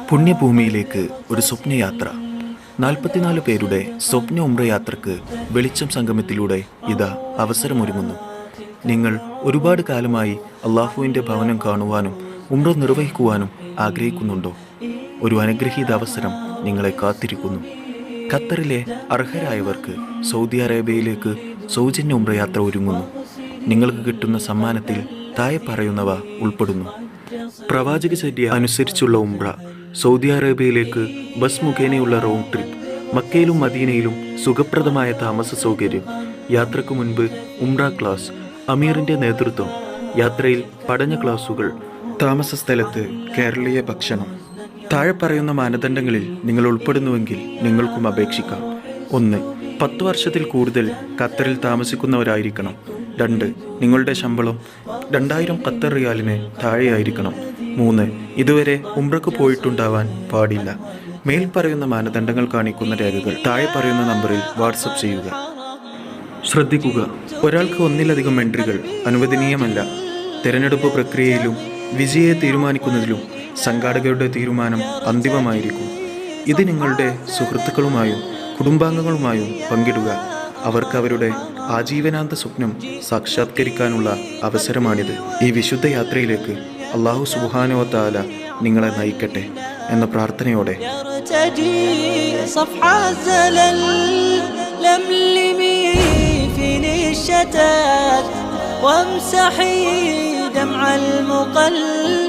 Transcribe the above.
പുണ്യഭൂമിയിലേക്ക് ഒരു സ്വപ്നയാത്ര. 44 പേരുടെ സ്വപ്ന ഉംറ യാത്രക്ക് വെളിച്ചം സംഗമത്തിലൂടെ ഇതാ അവസരമൊരുങ്ങുന്നു. നിങ്ങൾ ഒരുപാട് കാലമായി അള്ളാഹുവിൻ്റെ ഭവനം കാണുവാനും ഉംറ നിർവഹിക്കുവാനും ആഗ്രഹിക്കുന്നുണ്ടോ? ഒരു അനുഗ്രഹീത അവസരം നിങ്ങളെ കാത്തിരിക്കുന്നു. ഖത്തറിലെ അർഹരായവർക്ക് സൗദി അറേബ്യയിലേക്ക് സൗജന്യ ഉംറ യാത്ര ഒരുങ്ങുന്നു. നിങ്ങൾക്ക് കിട്ടുന്ന സമ്മാനത്തിൽ താഴെ പറയുന്നവ ഉൾപ്പെടുന്നു: പ്രവാചകചര്യ അനുസരിച്ചുള്ള ഉംറ, സൗദി അറേബ്യയിലേക്ക് ബസ് മുഖേനയുള്ള റൗണ്ട് ട്രിപ്പ്, മക്കയിലും മദീനയിലും സുഖപ്രദമായ താമസ സൗകര്യം, യാത്രയ്ക്ക് മുൻപ് ഉംറ ക്ലാസ്, അമീറിൻ്റെ നേതൃത്വം, യാത്രയിൽ പഠന ക്ലാസുകൾ, താമസ സ്ഥലത്ത് കേരളീയ ഭക്ഷണം. താഴെ പറയുന്ന മാനദണ്ഡങ്ങളിൽ നിങ്ങൾ ഉൾപ്പെടുന്നുവെങ്കിൽ നിങ്ങൾക്കും അപേക്ഷിക്കാം. 1. 10 വർഷത്തിൽ കൂടുതൽ ഖത്തറിൽ താമസിക്കുന്നവരായിരിക്കണം. 2. നിങ്ങളുടെ ശമ്പളം 2000 ഖത്തർ റിയാലിന് താഴെയായിരിക്കണം. 3. ഇതുവരെ ഉംറക്ക് പോയിട്ടുണ്ടാവാൻ പാടില്ല. മേൽ പറയുന്ന മാനദണ്ഡങ്ങൾ കാണിക്കുന്ന രേഖകൾ താഴെ പറയുന്ന നമ്പറിൽ വാട്സപ്പ് ചെയ്യുക. ശ്രദ്ധിക്കുക, ഒരാൾക്ക് ഒന്നിലധികം എൻട്രികൾ അനുവദനീയമല്ല. തിരഞ്ഞെടുപ്പ് പ്രക്രിയയിലും വിജയെ തീരുമാനിക്കുന്നതിലും സംഘാടകരുടെ തീരുമാനം അന്തിമമായിരിക്കും. ഇത് നിങ്ങളുടെ സുഹൃത്തുക്കളുമായും കുടുംബാംഗങ്ങളുമായും പങ്കിടുക. അവർക്ക് അവരുടെ ആജീവനാന്ത സ്വപ്നം സാക്ഷാത്കരിക്കാനുള്ള അവസരമാണിത്. ഈ വിശുദ്ധ യാത്രയിലേക്ക് അല്ലാഹു സുബ്ഹാനഹു വ തആല നിങ്ങളെ നയിക്കട്ടെ എന്ന പ്രാർത്ഥനയോടെ وامسحي دمع المقلب